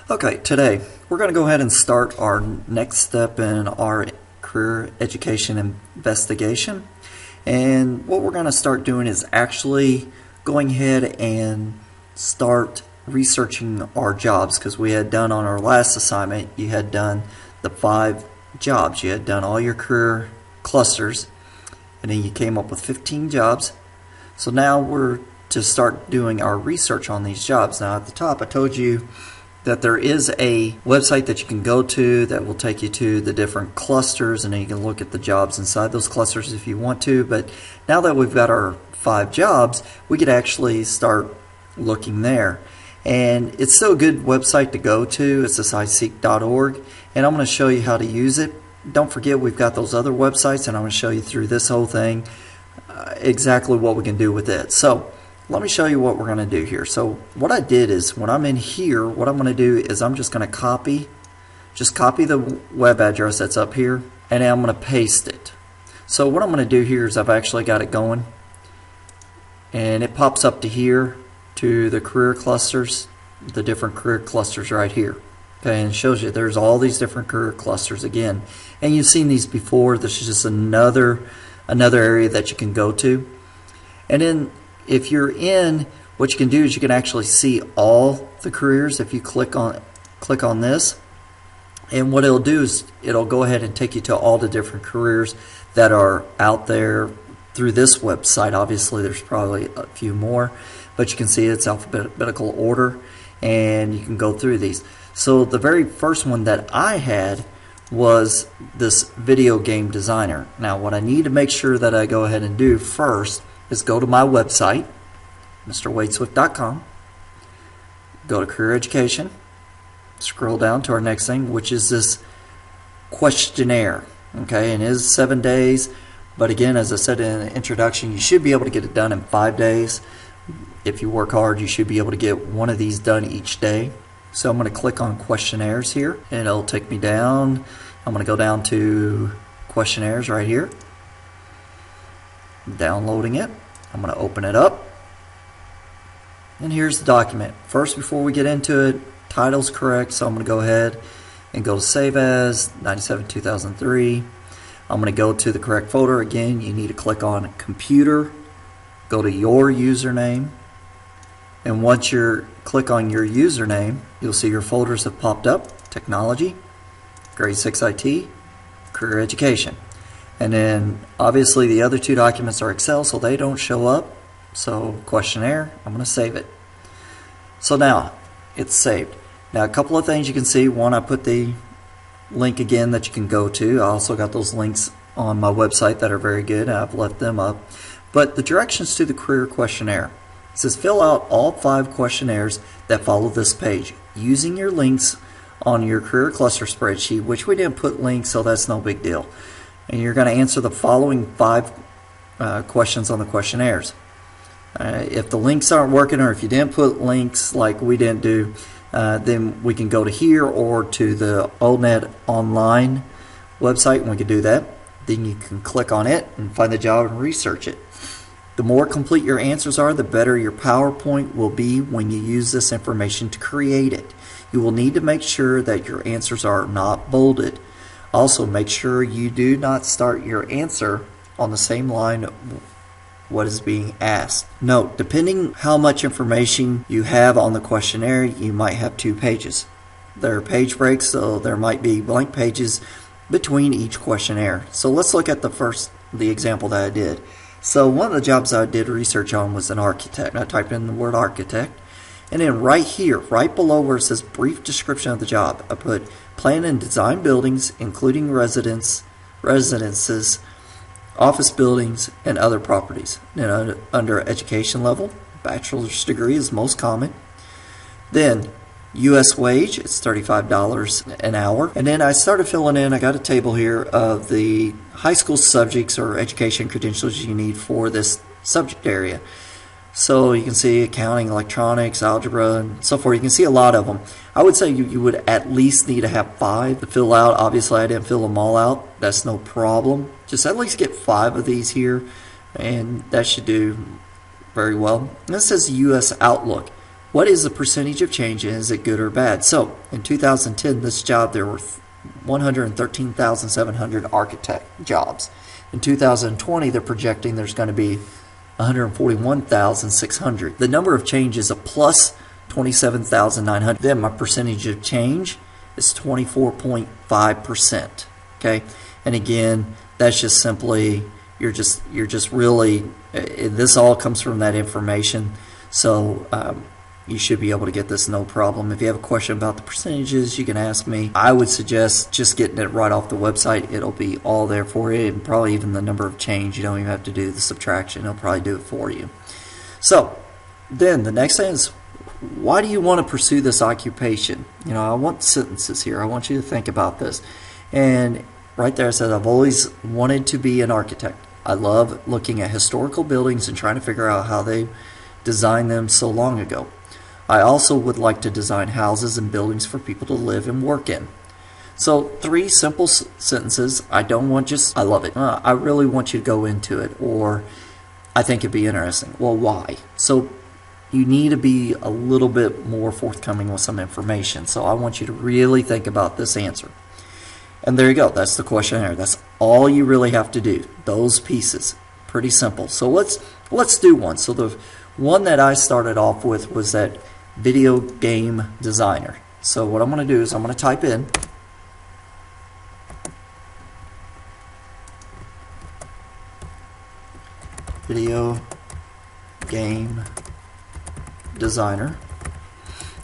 Okay, today we're going to go ahead and start our next step in our career education investigation. And what we're going to start doing is actually going ahead and start researching our jobs, because we had done on our last assignment, you had done the 5 jobs. You had done all your career clusters, and then you came up with 15 jobs. So now we're to start doing our research on these jobs. Now at the top I told you that there is a website that you can go to that will take you to the different clusters, and then you can look at the jobs inside those clusters if you want to. But now that we've got our 5 jobs, we could actually start looking there. And it's still a good website to go to. It's this iseek.org, and I'm going to show you how to use it. Don't forget, we've got those other websites, and I'm going to show you through this whole thing exactly what we can do with it. So let me show you what we're going to do here. So what I did is, when I'm in here, what I'm going to do is I'm just going to copy the web address that's up here, and then I'm going to paste it. So what I'm going to do here is I've actually got it going, and it pops up to here to the career clusters, the different career clusters right here. Okay, and it shows you there's all these different career clusters again. And you've seen these before. This is just another area that you can go to. And then if you're in, what you can do is you can actually see all the careers if you click on this. And what it'll do is it'll go ahead and take you to all the different careers that are out there through this website. Obviously there's probably a few more, but you can see it's alphabetical order, and you can go through these. So the very first one that I had was this video game designer. Now what I need to make sure that I go ahead and do first is go to my website, mrwadeswift.com, go to career education, scroll down to our next thing, which is this questionnaire. Okay, and it is 7 days, but again, as I said in the introduction, you should be able to get it done in 5 days. If you work hard, you should be able to get one of these done each day. So I'm going to click on questionnaires here, and it'll take me down. I'm going to go down to questionnaires right here. Downloading it. I'm going to open it up, and here's the document. First, before we get into it, title's correct, so I'm going to go ahead and go to save as 97-2003. I'm going to go to the correct folder. Again, you need to click on computer, go to your username, and once you click on your username, you'll see your folders have popped up: technology, grade 6 IT, career education. And then obviously the other 2 documents are Excel, so they don't show up. So questionnaire, I'm going to save it. So now it's saved. Now a couple of things you can see. One, I put the link again that you can go to. I also got those links on my website that are very good. I've left them up. But the directions to the career questionnaire. It says fill out all 5 questionnaires that follow this page using your links on your career cluster spreadsheet, which we didn't put links, so that's no big deal. And you're going to answer the following 5 questions on the questionnaires. If the links aren't working, or if you didn't put links like we didn't do, then we can go to here or to the ONET online website, and we can do that. Then you can click on it and find the job and research it. The more complete your answers are, the better your PowerPoint will be when you use this information to create it. You will need to make sure that your answers are not bolded. Also, make sure you do not start your answer on the same line what is being asked. Note, depending how much information you have on the questionnaire, you might have 2 pages. There are page breaks, so there might be blank pages between each questionnaire. So let's look at the example that I did. So one of the jobs I did research on was an architect. I typed in the word architect, and then right here, right below where it says brief description of the job, I put plan and design buildings, including residences, office buildings, and other properties. Then under education level, bachelor's degree is most common. Then U.S. wage, it's $35 an hour. And then I started filling in, I got a table here of the high school subjects or education credentials you need for this subject area. So you can see accounting, electronics, algebra, and so forth. You can see a lot of them. I would say you would at least need to have 5 to fill out. Obviously, I didn't fill them all out. That's no problem. Just at least get 5 of these here, and that should do very well. And this says U.S. Outlook. What is the percentage of change, and is it good or bad? So in 2010, this job, there were 113,700 architect jobs. In 2020, they're projecting there's going to be 141,600. The number of change is a plus 27,900. Then my percentage of change is 24.5%. Okay, and again, that's just simply you're just really this all comes from that information. So you should be able to get this no problem. If you have a question about the percentages, you can ask me. I would suggest just getting it right off the website. It'll be all there for you, and probably even the number of change. You don't even have to do the subtraction. It'll probably do it for you. So then the next thing is, why do you want to pursue this occupation? You know, I want sentences here. I want you to think about this. And right there it says, I've always wanted to be an architect. I love looking at historical buildings and trying to figure out how they designed them so long ago. I also would like to design houses and buildings for people to live and work in. So 3 simple sentences. I don't want just, I love it. I really want you to go into it, or I think it'd be interesting. Well, why? So you need to be a little bit more forthcoming with some information. So I want you to really think about this answer. And there you go. That's the questionnaire. That's all you really have to do. Those pieces. Pretty simple. So let's do one. So the one that I started off with was that video game designer. So what I'm going to do is I'm going to type in video game designer.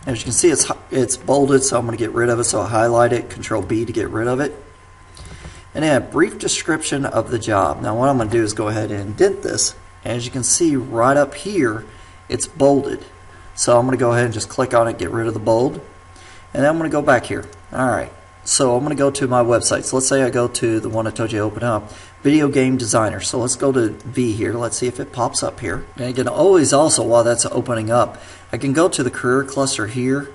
As you can see, it's bolded, so I'm going to get rid of it. So I highlight it, Control B to get rid of it. And then a brief description of the job. Now what I'm going to do is go ahead and indent this. As you can see right up here, it's bolded. So I'm going to go ahead and just click on it, get rid of the bold. And then I'm going to go back here. Alright, so I'm going to go to my website. So let's say I go to the one I told you to open up, video game designer. So let's go to V here. Let's see if it pops up here. And you can always also, while that's opening up, I can go to the career cluster here,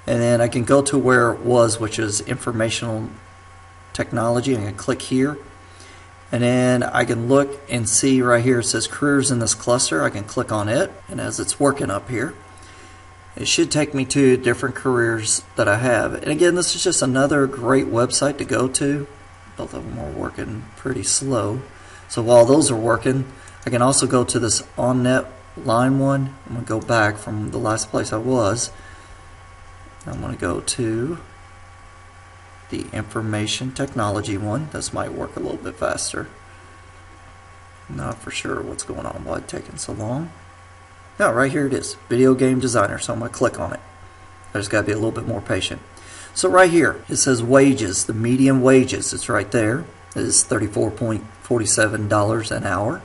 and then I can go to where it was, which is informational technology. I can click here, and then I can look and see right here it says careers in this cluster. I can click on it, and as it's working up here, it should take me to different careers that I have. And again, this is just another great website to go to. Both of them are working pretty slow. So while those are working, I can also go to this on-net line one. I'm going to go back from the last place I was. I'm going to go to the information technology one. This might work a little bit faster. Not for sure what's going on, why it's taking so long. No, right here it is, video game designer. So I'm going to click on it. I just got to be a little bit more patient. So right here it says wages, the median wages. It's right there. It is $34.47 an hour.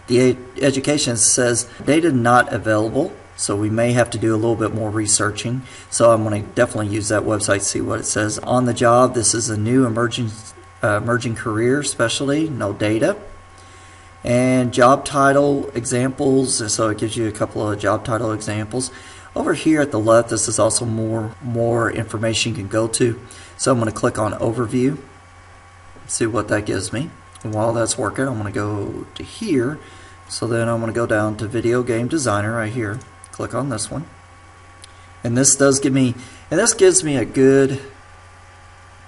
The education says data not available, so we may have to do a little bit more researching. So I'm going to definitely use that website, see what it says. On the job, this is a new emerging career specialty, no data. And job title examples, and so it gives you a couple of job title examples. Over here at the left, this is also more information you can go to. So I'm going to click on overview, see what that gives me. And while that's working, I'm going to go to here. So then I'm going to go down to video game designer right here. Click on this one. And this does give me, and this gives me a good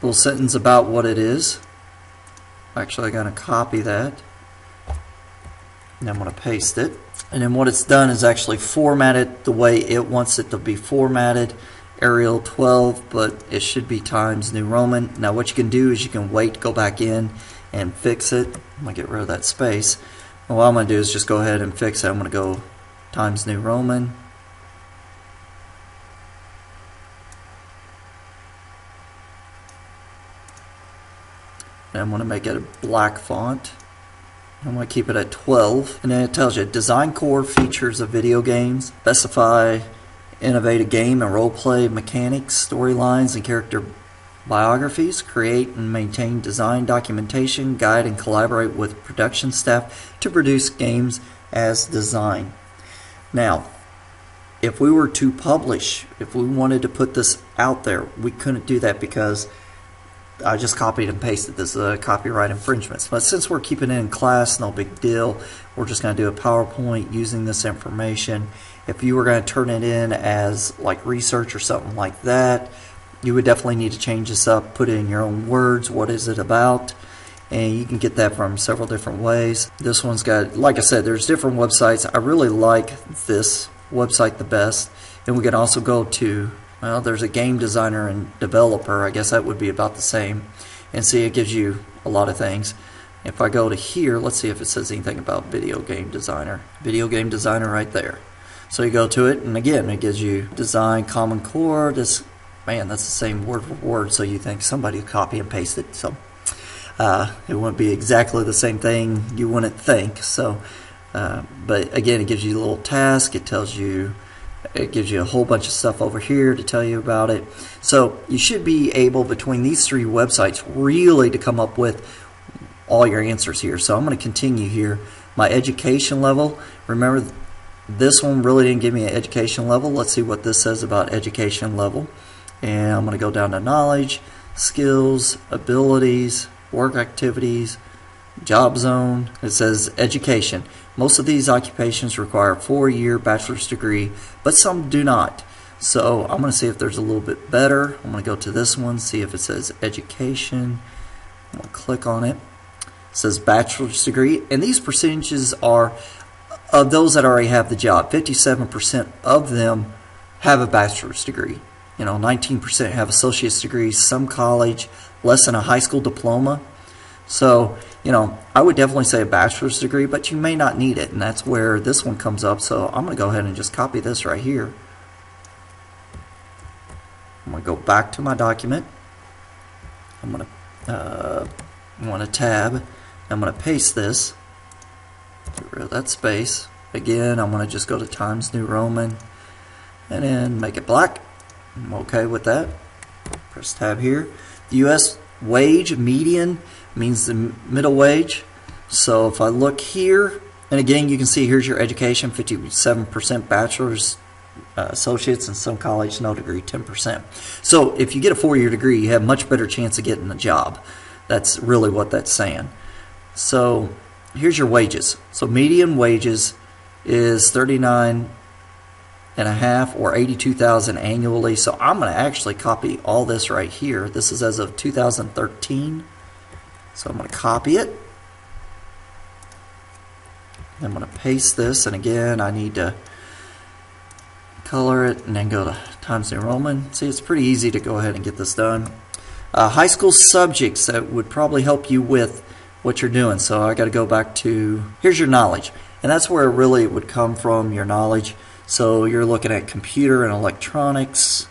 little sentence about what it is. Actually, I'm going to copy that. And I'm going to paste it. And then what it's done is actually formatted the way it wants it to be formatted. Arial 12, but it should be Times New Roman. Now what you can do is you can wait, go back in and fix it. I'm going to get rid of that space. And what I'm going to do is just go ahead and fix it. I'm going to go Times New Roman. And I'm going to make it a black font. I'm going to keep it at 12. And then it tells you design core features of video games, specify innovative game and role play mechanics, storylines, and character biographies, create and maintain design documentation, guide and collaborate with production staff to produce games as designed. Now, if we were to publish, if we wanted to put this out there, we couldn't do that because I just copied and pasted this copyright infringements. But since we're keeping it in class, no big deal. We're just going to do a PowerPoint using this information, If you were going to turn it in as like research or something like that, you would definitely need to change this up, put it in your own words. What is it about? And you can get that from several different ways. This one's got, like I said, there's different websites. I really like this website the best. And we can also go to, well, there's a game designer and developer. I guess that would be about the same. And see, it gives you a lot of things. If I go to here, let's see if it says anything about video game designer. Video game designer right there. So you go to it, and again, it gives you design, Common Core. This, man, that's the same word for word, so you think somebody copy and paste it. So it wouldn't be exactly the same thing, you wouldn't think. So, but again, it gives you a little task. It gives you a whole bunch of stuff over here to tell you about it. So you should be able, between these three websites, really to come up with all your answers here. So I'm going to continue here. My education level, remember this one really didn't give me an education level. Let's see what this says about education level. And I'm going to go down to knowledge, skills, abilities, work activities, job zone. It says education. Most of these occupations require a 4-year bachelor's degree, but some do not. So I'm going to see if there's a little bit better. I'm going to go to this one, see if it says education. I'm going to click on it. It says bachelor's degree, and these percentages are of those that already have the job. 57% of them have a bachelor's degree. 19% have associate's degrees, some college, less than a high school diploma. So, I would definitely say a bachelor's degree, but you may not need it, and that's where this one comes up. So I'm going to go ahead and just copy this right here. I'm going to go back to my document. I'm going to tab. I'm going to paste this. Get rid of that space. Again, I'm going to just go to Times New Roman and then make it black. I'm okay with that. Press tab here. The U.S. wage median means the middle wage. So if I look here, and again, you can see here's your education, 57% bachelor's, associates, and some college, no degree, 10%. So if you get a 4-year degree, you have much better chance of getting a job. That's really what that's saying. So here's your wages. So median wages is 39 and a half or 82,000 annually. So I'm going to actually copy all this right here. This is as of 2013. So I'm going to copy it. I'm going to paste this, and again, I need to color it and then go to Times New Roman. See, it's pretty easy to go ahead and get this done. High school subjects that would probably help you with what you're doing. So I got to go back to, here's your knowledge, and that's where it really would come from, your knowledge. So you're looking at computer and electronics.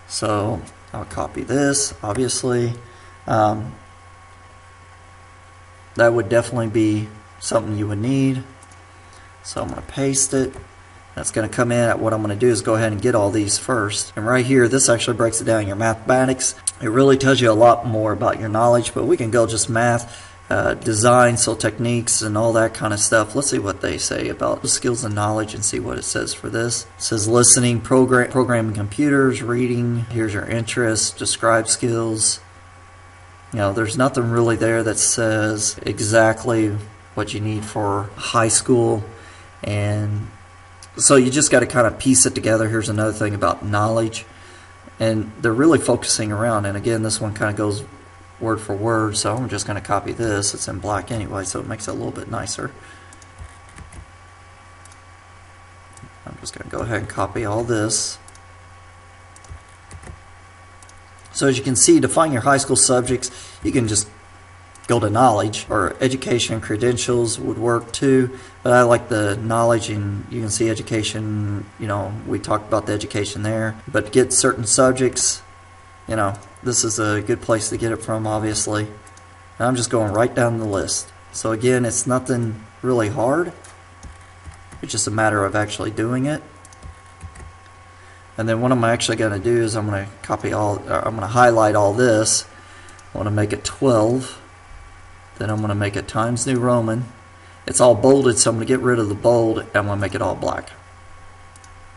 So I'll copy this, obviously. That would definitely be something you would need. So I'm going to paste it. That's going to come in. What I'm going to do is go ahead and get all these first. And right here, this actually breaks it down, your mathematics. It really tells you a lot more about your knowledge, but we can go just math, design, so techniques and all that kind of stuff. Let's see what they say about the skills and knowledge and see what it says for this. It says listening, programming computers, reading. Here's your interests, describe skills. There's nothing really there that says exactly what you need for high school, and so you just got to kind of piece it together. Here's another thing about knowledge, and they're really focusing around, and again, this one kind of goes word for word, so I'm just going to copy this. It's in black anyway, so it makes it a little bit nicer. I'm just going to go ahead and copy all this. So as you can see, to find your high school subjects, you can just go to knowledge, or education credentials would work too. But I like the knowledge, and you can see education, we talked about the education there. But to get certain subjects, this is a good place to get it from, obviously. And I'm just going right down the list. So again, it's nothing really hard. It's just a matter of actually doing it. And then what I'm actually going to do is I'm going to highlight all this. I want to make it 12. Then I'm going to make it Times New Roman. It's all bolded, so I'm going to get rid of the bold, and I'm going to make it all black.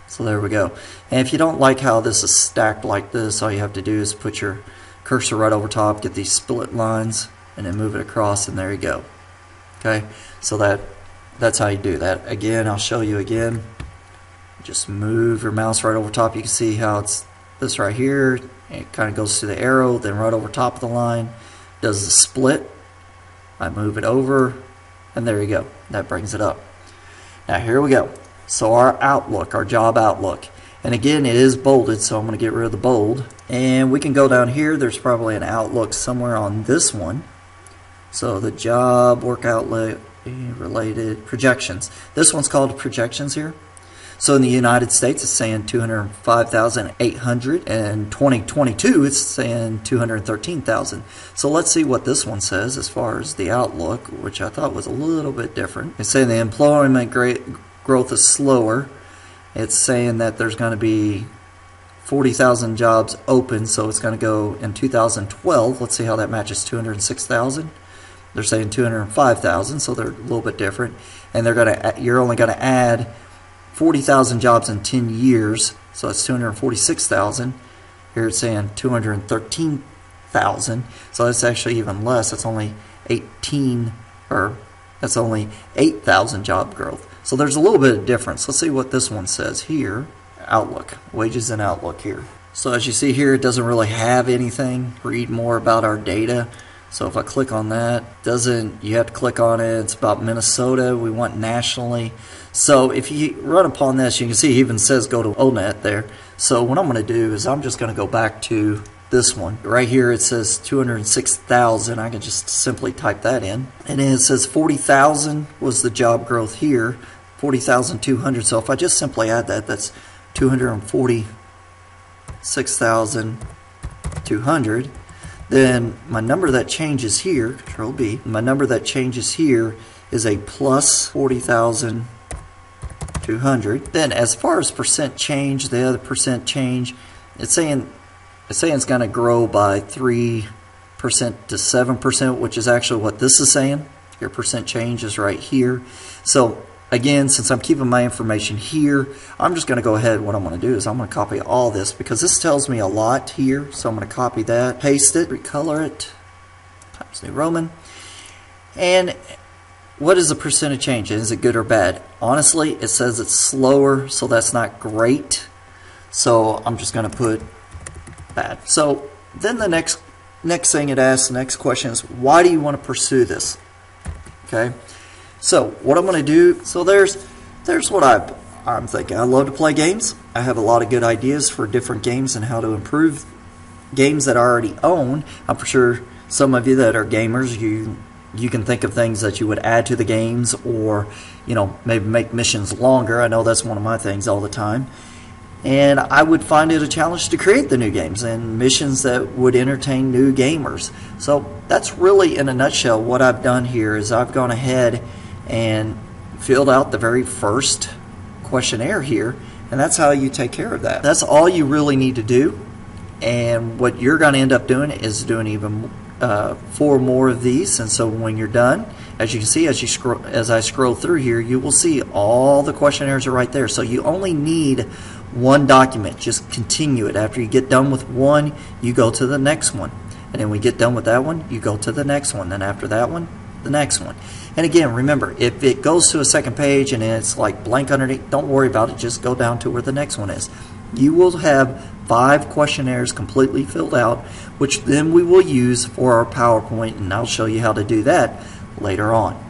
So there we go. And if you don't like how this is stacked like this, all you have to do is put your cursor right over top, get these split lines, and then move it across, and there you go. Okay, so that's how you do that. Again, I'll show you again. Just move your mouse right over top. You can see how it's this right here. It kind of goes to the arrow, then right over top of the line does the split. I move it over, and there you go. That brings it up. Now here we go. So our outlook, our job outlook. And again, it is bolded, so I'm going to get rid of the bold. And we can go down here. There's probably an outlook somewhere on this one. So the job, work outlook, related, projections. This one's called projections here. So in the United States, it's saying 205,800, and 2022, it's saying 213,000. So let's see what this one says as far as the outlook, which I thought was a little bit different. It's saying the employment growth is slower. It's saying that there's going to be 40,000 jobs open, so it's going to go in 2012. Let's see how that matches 206,000. They're saying 205,000, so they're a little bit different. And you're only going to add 40,000 jobs in 10 years, so that's 246,000. Here it's saying 213,000, so that's actually even less. That's only 8,000 job growth. So there's a little bit of difference. Let's see what this one says here. Outlook, wages and outlook here. So as you see here, it doesn't really have anything. Read more about our data. So if I click on that, you have to click on it. It's about Minnesota. We want nationally. So if you run upon this, you can see it even says go to ONET there. So what I'm going to do is I'm just going to go back to this one. Right here it says 206,000. I can just simply type that in. And then it says 40,000 was the job growth here. 40,200. So if I just simply add that, that's 246,200. Then my number that changes here, Control B, my number that changes here is a plus 40,200. Then as far as percent change, the other percent change, it's saying it's going to grow by 3% to 7%, which is actually what this is saying. Your percent change is right here. So again, since I'm keeping my information here, I'm just going to go ahead. What I'm going to do is I'm going to copy all this because this tells me a lot here. So I'm going to copy that, paste it, recolor it, Times New Roman. And what is the percentage change? Is it good or bad? Honestly, it says it's slower, so that's not great. So I'm just going to put bad. So then the next thing it asks, the next question is, why do you want to pursue this? Okay. So what I'm going to do, so there's what I'm thinking. I love to play games. I have a lot of good ideas for different games and how to improve games that I already own. I'm for sure some of you that are gamers, you can think of things that you would add to the games, or maybe make missions longer. I know that's one of my things all the time. And I would find it a challenge to create the new games and missions that would entertain new gamers. So that's really, in a nutshell, what I've done here is I've gone ahead and filled out the very first questionnaire here, and that's how you take care of that. That's all you really need to do. And what you're going to end up doing is doing even 4 more of these. And so when you're done, as you can see, as I scroll through here, you will see all the questionnaires are right there. So you only need one document. Just continue it. After you get done with one, you go to the next one, and then we get done with that one, you go to the next one, then after that one, the next one. And again, remember, if it goes to a second page and it's like blank underneath, don't worry about it. Just go down to where the next one is. You will have 5 questionnaires completely filled out, which then we will use for our PowerPoint, and I'll show you how to do that later on.